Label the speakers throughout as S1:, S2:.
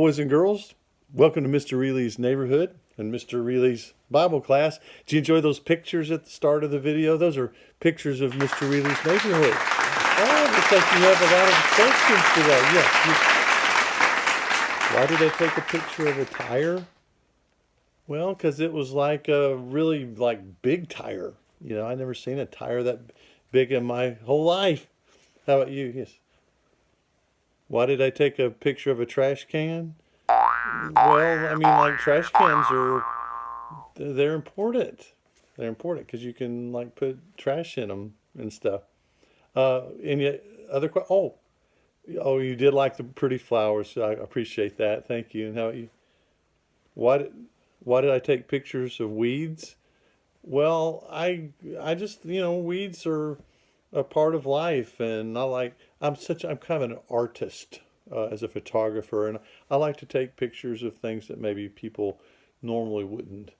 S1: boys and girls. Welcome to Mr. Reely's neighborhood and Mr. Reely's Bible class. Did you enjoy those pictures at the start of the video? Those are pictures of Mr. Reely's neighborhood. Oh, looks like you have a lot of questions today. Yes. Why did I take a picture of a tire? Well, because it was like a really big tire. You know, I never seen a tire that big in my whole life. How about you? Yes. Why did I take a picture of a trash can? Well, I mean, like trash cans they're important. They're important because you can put trash in them and stuff. Any other oh, you did like the pretty flowers. I appreciate that. Thank you. And how about you? Why did why did I take pictures of weeds? Well, I just weeds are a part of life, and I'm kind of an artist as a photographer, and I like to take pictures of things that maybe people normally wouldn't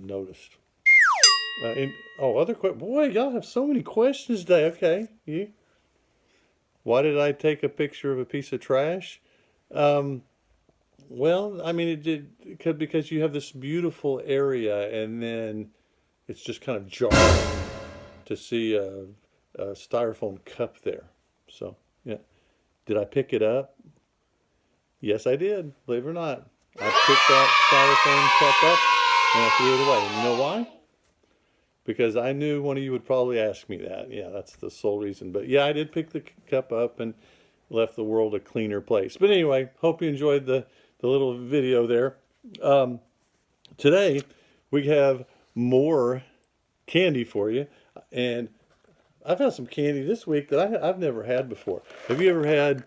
S1: notice. Other boy, y'all have so many questions today. Okay, you. Why did I take a picture of a piece of trash? Um, well, I mean, it did because you have this beautiful area, and then it's just kind of jarring to see a styrofoam cup there. So, yeah. Did I pick it up? Yes, I did. Believe it or not. I picked that styrofoam cup up and I threw it away. And you know why? Because I knew one of you would probably ask me that. Yeah, that's the sole reason. But yeah, I did pick the cup up and left the world a cleaner place. But anyway, hope you enjoyed the little video there. Today, we have more candy for you. And I found some candy this week that I've never had before. Have you ever had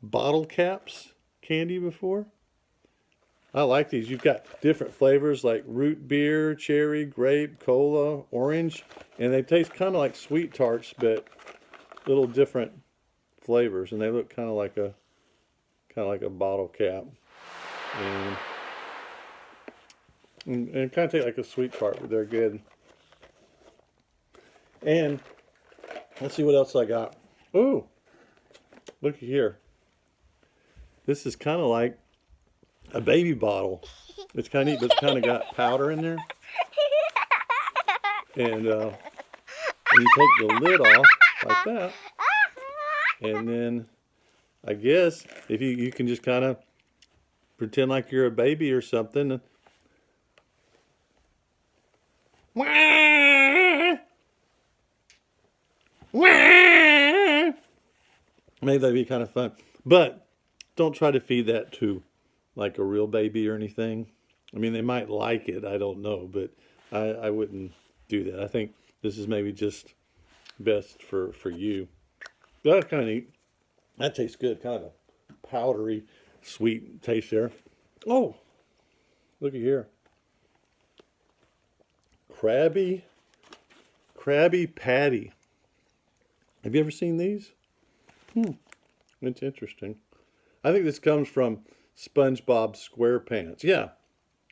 S1: bottle caps candy before? I like these. You've got different flavors like root beer, cherry, grape, cola, orange, and they taste kind of like sweet tarts, but little different flavors, and they look kind of like a bottle cap, and kind of taste like a sweet tart, but they're good. And let's see what else I got. Ooh, look here. This is kind of like a baby bottle. It's kind of neat, but it's kind of got powder in there. And you take the lid off like that. And then I guess if you can just kind of pretend like you're a baby or something. Maybe that'd be kind of fun. But don't try to feed that to like a real baby or anything. I mean, they might like it. I don't know. But I wouldn't do that. I think this is maybe just best for you. But that's kind of neat. That tastes good. Kind of a powdery, sweet taste there. Oh, look at here. Krabby Patty. Have you ever seen these? It's interesting. I think this comes from SpongeBob SquarePants. Yeah.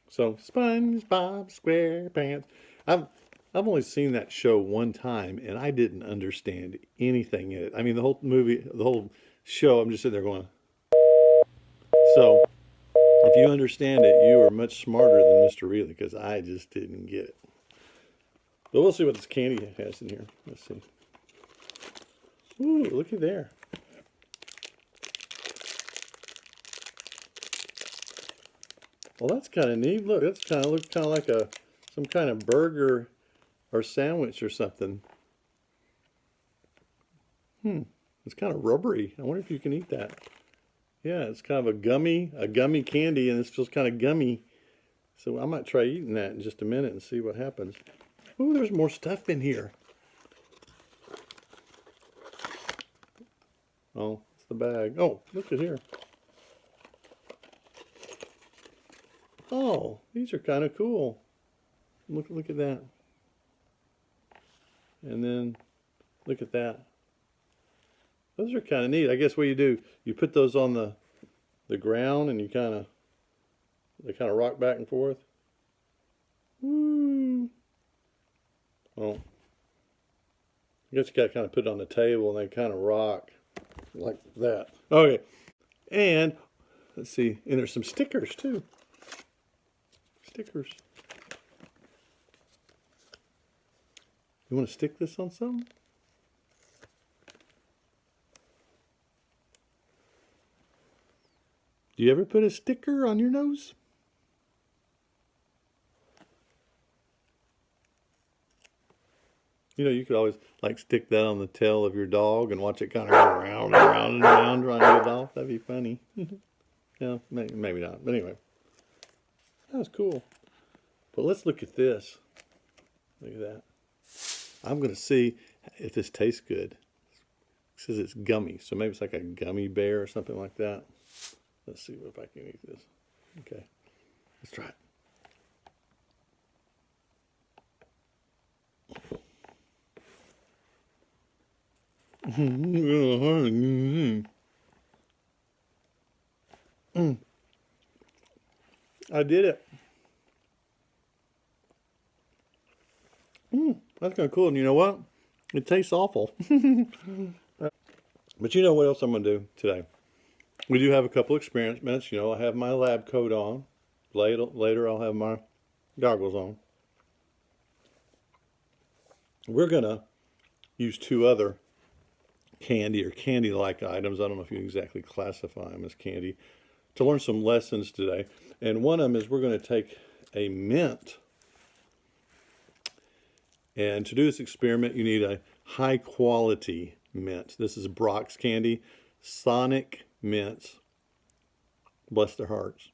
S1: So SpongeBob SquarePants. I've only seen that show one time, and I didn't understand anything in it. I mean, the whole movie, the whole show, I'm just sitting there going. So, if you understand it, you are much smarter than Mr. Reely, because I just didn't get it. But we'll see what this candy has in here. Let's see. Ooh, look at there. Well, that's kind of neat. Look, that's looks kind of like some kind of burger or sandwich or something. It's kind of rubbery. I wonder if you can eat that. Yeah, it's kind of a gummy candy, and it feels kind of gummy. So I might try eating that in just a minute and see what happens. Ooh, there's more stuff in here. Oh, it's the bag. Oh, look at here. Oh, these are kind of cool. Look at that. And then look at that. Those are kind of neat. I guess what you do, you put those on the ground, and they kind of rock back and forth. Woo. Well, I guess you got to kind of put it on the table, and they kind of rock like that. Okay. And Let's see. And there's some stickers too. Stickers. You want to stick this on something? Do you ever put a sticker on your nose? You know, you could always like stick that on the tail of your dog and watch it kind of go around and around and around, trying to get off. That'd be funny. Yeah, maybe not. But anyway, that was cool. But let's look at this. Look at that. I'm going to see if this tastes good. It says it's gummy, so maybe it's like a gummy bear or something like that. Let's see if I can eat this. Okay, let's try it. I did it. That's kind of cool. And you know what? It tastes awful. But you know what else I'm going to do today? We do have a couple experiments. You know, I have my lab coat on. Later I'll have my goggles on. We're going to use two other candy or candy-like items. I don't know if you exactly classify them as candy, to learn some lessons today. And one of them is we're going to take a mint. And to do this experiment, you need a high-quality mint. This is Brock's candy. Sonic mints, bless their hearts,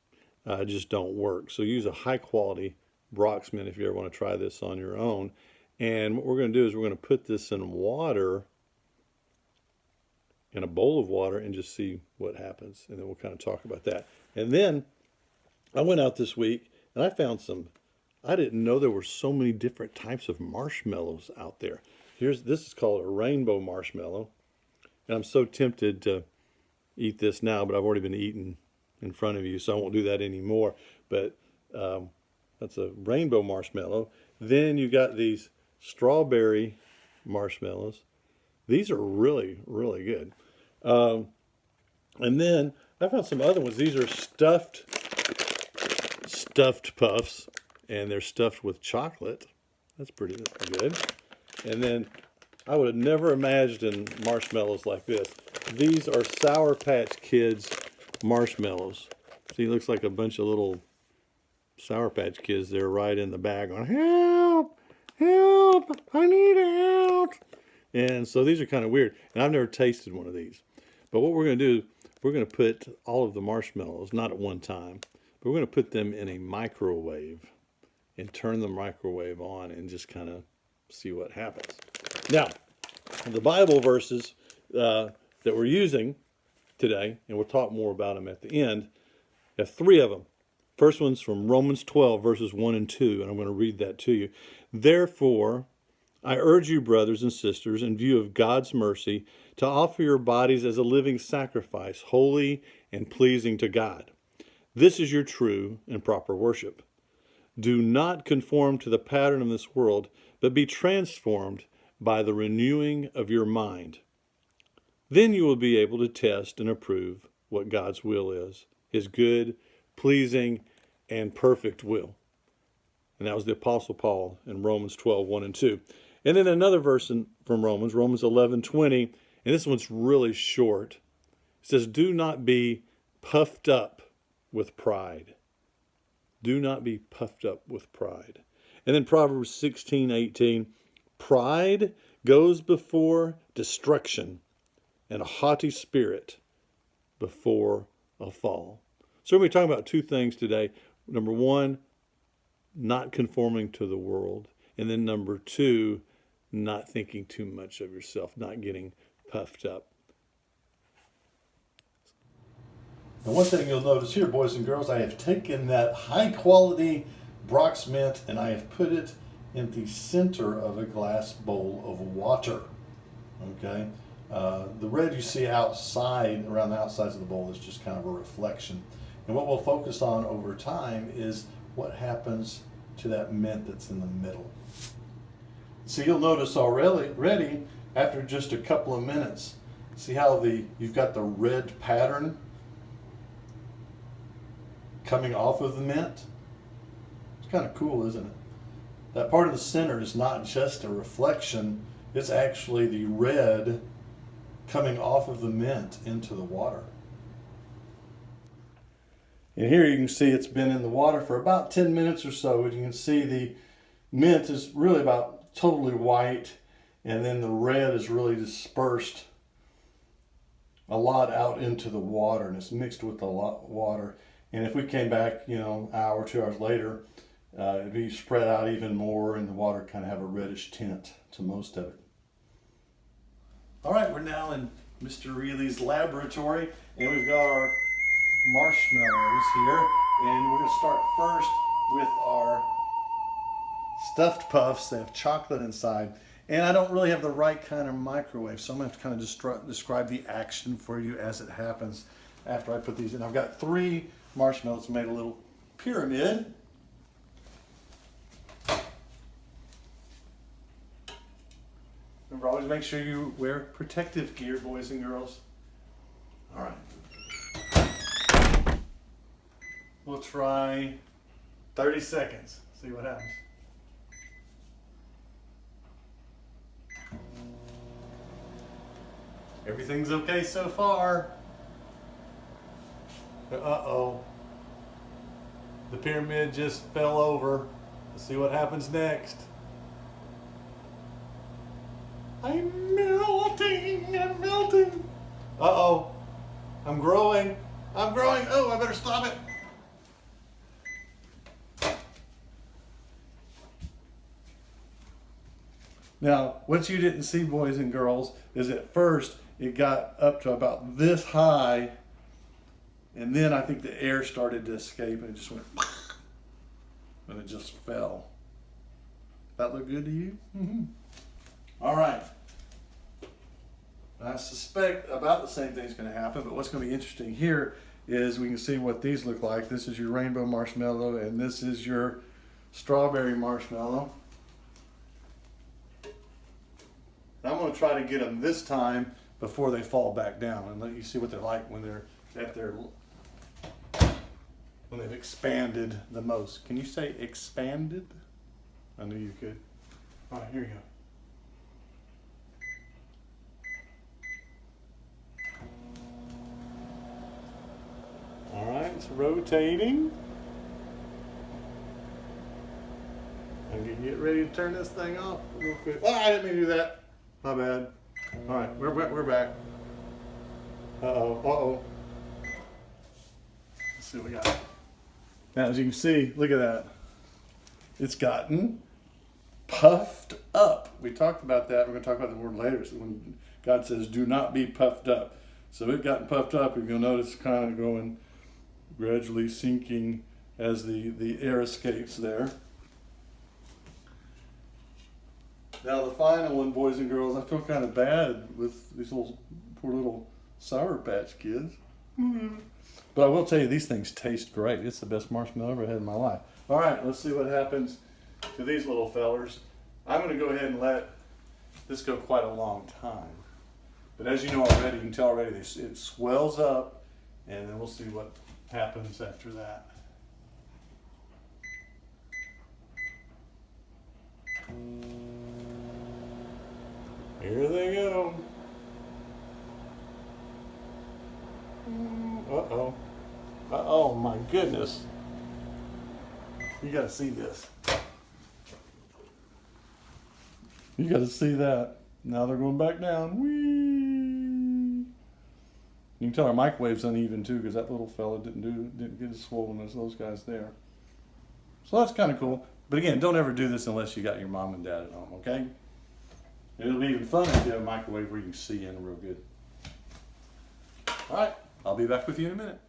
S1: just don't work. So use a high-quality Brock's mint if you ever want to try this on your own. And what we're going to do is we're going to put this in water, in a bowl of water, and just see what happens. And then we'll kind of talk about that. And then I went out this week and I found some, I didn't know there were so many different types of marshmallows out there. This is called a rainbow marshmallow. And I'm so tempted to eat this now, but I've already been eating in front of you, so I won't do that anymore. But that's a rainbow marshmallow. Then you got these strawberry marshmallows. These are really, really good. And then I found some other ones. These are stuffed puffs, and they're stuffed with chocolate. That's pretty good. And then I would have never imagined marshmallows like this. These are Sour Patch Kids marshmallows. See, it looks like a bunch of little Sour Patch Kids there right in the bag going, help, help, I need help. And so these are kind of weird. And I've never tasted one of these. But what we're going to do, we're going to put all of the marshmallows, not at one time, but we're going to put them in a microwave and turn the microwave on and just kind of see what happens. Now, the Bible verses that we're using today, and we'll talk more about them at the end, have three of them. First one's from Romans 12, verses 1 and 2, and I'm going to read that to you. Therefore, I urge you, brothers and sisters, in view of God's mercy, to offer your bodies as a living sacrifice, holy and pleasing to God. This is your true and proper worship. Do not conform to the pattern of this world, but be transformed by the renewing of your mind. Then you will be able to test and approve what God's will is, his good, pleasing, and perfect will. And that was the Apostle Paul in Romans 12, 1 and 2. And then another verse from Romans 11:20, and this one's really short. It says, do not be puffed up with pride. Do not be puffed up with pride. And then Proverbs 16:18, pride goes before destruction, and a haughty spirit before a fall. So we're going to be talking about two things today. Number one, not conforming to the world. And then number two, not thinking too much of yourself, not getting puffed up. And one thing you'll notice here, boys and girls, I have taken that high quality Brock's mint and I have put it in the center of a glass bowl of water. Okay? The red you see outside, around the outsides of the bowl, is just kind of a reflection. And what we'll focus on over time is what happens to that mint that's in the middle. So you'll notice already after just a couple of minutes, see how you've got the red pattern coming off of the mint. It's kind of cool, isn't it? That part of the center is not just a reflection, it's actually the red coming off of the mint into the water. And here you can see it's been in the water for about 10 minutes or so. And you can see the mint is really about totally white, and then the red is really dispersed a lot out into the water, and it's mixed with the water. And if we came back, you know, an hour, 2 hours later, it'd be spread out even more, and the water kind of have a reddish tint to most of it. All right, we're now in Mr. Reely's laboratory, and we've got our marshmallows here, and we're going to start first with our stuffed puffs. They have chocolate inside, and I don't really have the right kind of microwave, so I'm going to kind of describe the action for you as it happens after I put these in. I've got 3 marshmallows, made a little pyramid. Remember, always make sure you wear protective gear, boys and girls. All right. We'll try 30 seconds. See what happens. Everything's okay so far. Uh-oh. The pyramid just fell over. Let's see what happens next. I'm melting. I'm melting. Uh-oh. I'm growing. I'm growing. Oh, I better stop it. Now, what you didn't see, boys and girls, is at first it got up to about this high, and then I think the air started to escape and it just went, and it just fell. That look good to you? Mm-hmm. All right. I suspect about the same thing's going to happen, but what's going to be interesting here is we can see what these look like. This is your rainbow marshmallow, and this is your strawberry marshmallow. I'm going to try to get them this time before they fall back down, and let you see what they're like when they're at their, when they've expanded the most. Can you say expanded? I knew you could. All right, here you go. All right, it's rotating. I'm going to get ready to turn this thing off real quick. Oh, I didn't mean to do that. My bad. All right, we're back. Uh-oh. Let's see what we got. Now, as you can see, look at that. It's gotten puffed up. We talked about that. We're going to talk about the word later. So when God says, do not be puffed up. So it's gotten puffed up. You'll notice it's kind of going, gradually sinking as the air escapes there. Now the final one, boys and girls, I feel kind of bad with these poor little Sour Patch Kids. Mm-hmm. But I will tell you, these things taste great. It's the best marshmallow I've ever had in my life. All right, let's see what happens to these little fellers. I'm going to go ahead and let this go quite a long time. But as you know already, you can tell already, it swells up, and then we'll see what happens after that. Here they go. Uh-oh. Uh-oh, my goodness. You gotta see this. You gotta see that. Now they're going back down. Whee! You can tell our microwave's uneven too, because that little fella didn't get as swollen as those guys there. So that's kind of cool. But again, don't ever do this unless you got your mom and dad at home, okay? It'll be even fun if you have a microwave where you can see in real good. All right, I'll be back with you in a minute.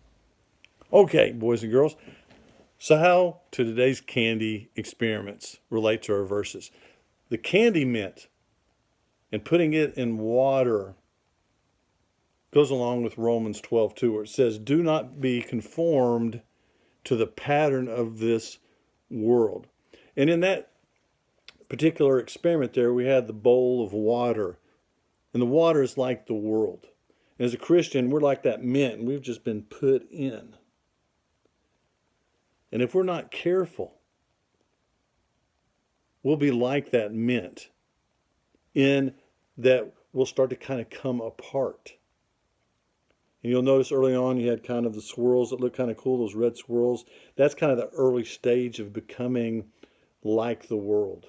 S1: Okay, boys and girls. So how do today's candy experiments relate to our verses? The candy mint and putting it in water goes along with Romans 12:2, where it says, do not be conformed to the pattern of this world. And in that particular experiment there, we had the bowl of water, and the water is like the world. And as a Christian, we're like that mint, and we've just been put in. And if we're not careful, we'll be like that mint, in that we'll start to kind of come apart. And you'll notice early on you had kind of the swirls that look kind of cool, those red swirls. That's kind of the early stage of becoming like the world.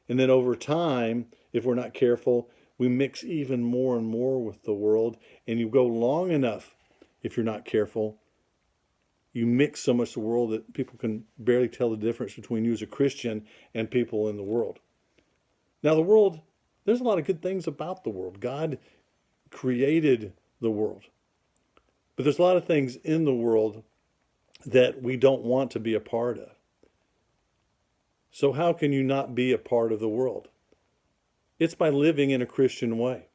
S1: And then over time, if we're not careful, we mix even more and more with the world. And you go long enough, if you're not careful, you mix so much the world that people can barely tell the difference between you as a Christian and people in the world. Now, the world, there's a lot of good things about the world. God created the world. But there's a lot of things in the world that we don't want to be a part of. So how can you not be a part of the world? It's by living in a Christian way.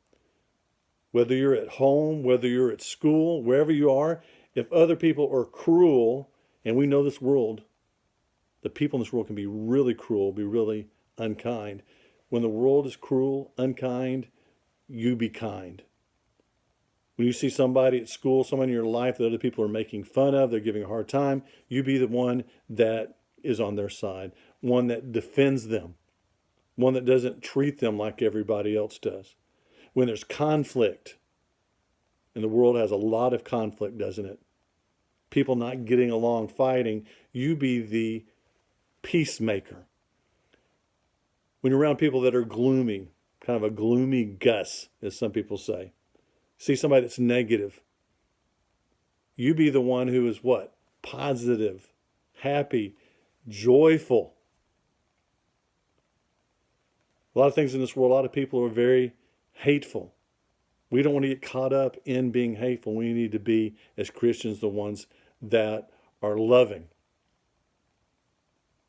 S1: Whether you're at home, whether you're at school, wherever you are, if other people are cruel, and we know this world, the people in this world can be really cruel, be really unkind. When the world is cruel, unkind, you be kind. When you see somebody at school, someone in your life that other people are making fun of, they're giving a hard time, you be the one that is on their side, one that defends them, one that doesn't treat them like everybody else does. When there's conflict, and the world has a lot of conflict, doesn't it? People not getting along, fighting, you be the peacemaker. When you're around people that are gloomy, kind of a gloomy Gus, as some people say, see somebody that's negative, you be the one who is what? Positive, happy, joyful. A lot of things in this world, a lot of people are very hateful. We don't want to get caught up in being hateful. We need to be, as Christians, the ones that are loving,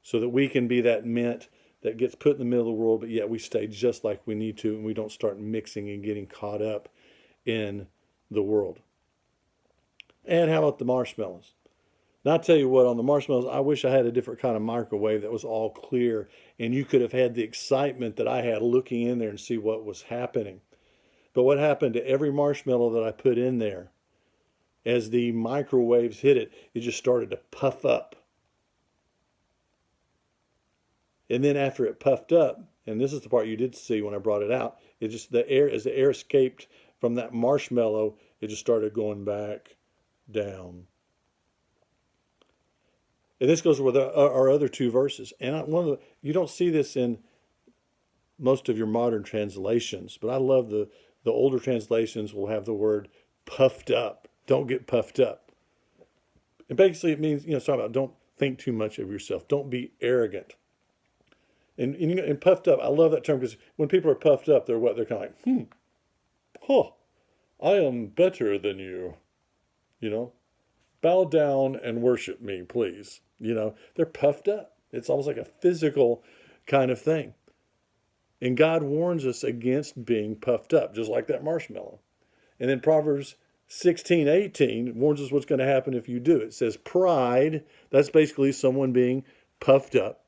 S1: so that we can be that mint that gets put in the middle of the world, but yet we stay just like we need to, and we don't start mixing and getting caught up in the world. And how about the marshmallows? Now, I'll tell you what, on the marshmallows, I wish I had a different kind of microwave that was all clear, and you could have had the excitement that I had looking in there and see what was happening. But what happened to every marshmallow that I put in there, as the microwaves hit it, it just started to puff up. And then after it puffed up, and this is the part you did see when I brought it out, it just, the air, as the air escaped from that marshmallow, it just started going back down. And this goes with our other two verses. And you don't see this in most of your modern translations, but I love the older translations will have the word puffed up. Don't get puffed up. And basically it means, it's talking about don't think too much of yourself. Don't be arrogant. And puffed up, I love that term, because when people are puffed up, they're what? They're kind of like, I am better than you, bow down and worship me, please. They're puffed up. It's almost like a physical kind of thing. And God warns us against being puffed up, just like that marshmallow. And then Proverbs 16:18 warns us what's going to happen if you do. It says pride, that's basically someone being puffed up,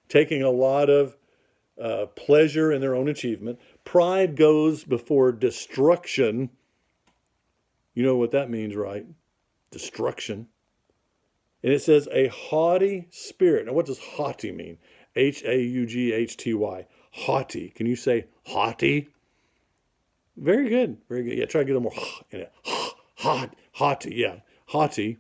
S1: taking a lot of pleasure in their own achievement. Pride goes before destruction. You know what that means, right? Destruction. And it says a haughty spirit. Now, what does haughty mean? Haughty. Haughty. Can you say haughty? Very good. Very good. Yeah, try to get a more in it. Haughty. Yeah, haughty.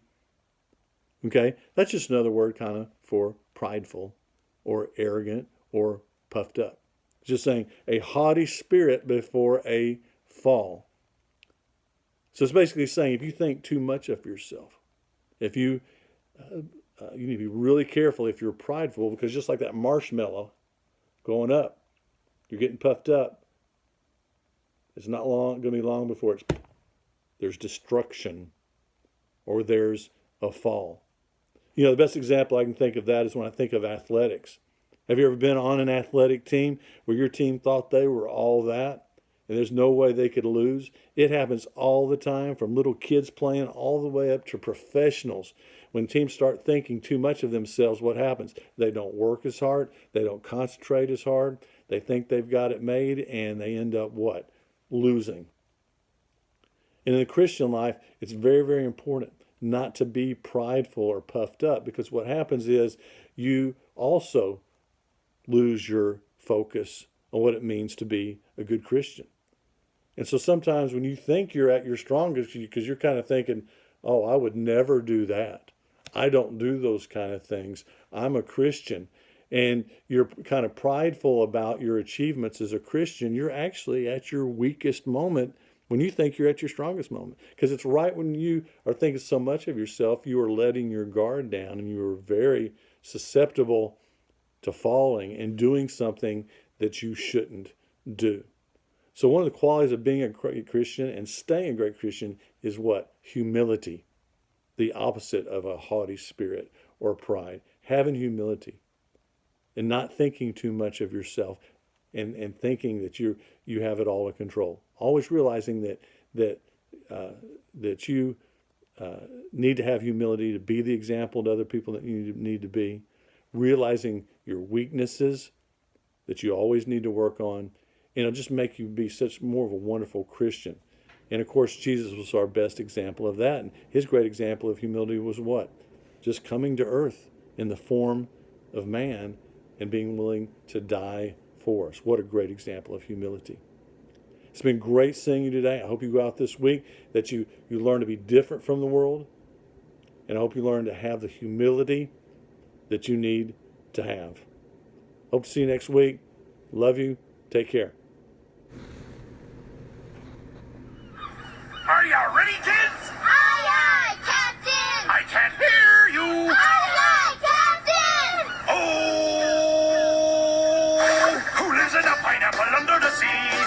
S1: Okay, that's just another word kind of for prideful or arrogant or puffed up. It's just saying a haughty spirit before a fall. So it's basically saying if you think too much of yourself, if you need to be really careful if you're prideful, because just like that marshmallow going up, you're getting puffed up. It's not going to be long before there's destruction or there's a fall. The best example I can think of that is when I think of athletics. Have you ever been on an athletic team where your team thought they were all that and there's no way they could lose? It happens all the time, from little kids playing all the way up to professionals. When teams start thinking too much of themselves, what happens? They don't work as hard. They don't concentrate as hard. They think they've got it made, and they end up what? Losing. And in the Christian life, it's very, very important not to be prideful or puffed up, because what happens is you also lose your focus on what it means to be a good Christian. And so sometimes when you think you're at your strongest, because you're kind of thinking, oh, I would never do that. I don't do those kind of things. I'm a Christian. And you're kind of prideful about your achievements as a Christian. You're actually at your weakest moment when you think you're at your strongest moment. Because it's right when you are thinking so much of yourself, you are letting your guard down and you are very susceptible to falling and doing something that you shouldn't do. So one of the qualities of being a great Christian and staying a great Christian is what? Humility. The opposite of a haughty spirit or pride. Having humility and not thinking too much of yourself and thinking that you have it all in control. Always realizing that you need to have humility to be the example to other people that you need to be. Realizing your weaknesses that you always need to work on. And it'll just make you be such more of a wonderful Christian. And of course, Jesus was our best example of that. And his great example of humility was what? Just coming to earth in the form of man and being willing to die for us. What a great example of humility. It's been great seeing you today. I hope you go out this week, that you learn to be different from the world. And I hope you learn to have the humility that you need to have. Hope to see you next week. Love you. Take care.
S2: Are you ready, kids?
S3: Aye, aye, Captain!
S2: I can't hear you.
S3: Aye, aye, Captain!
S2: Oh, who lives in a pineapple under the sea?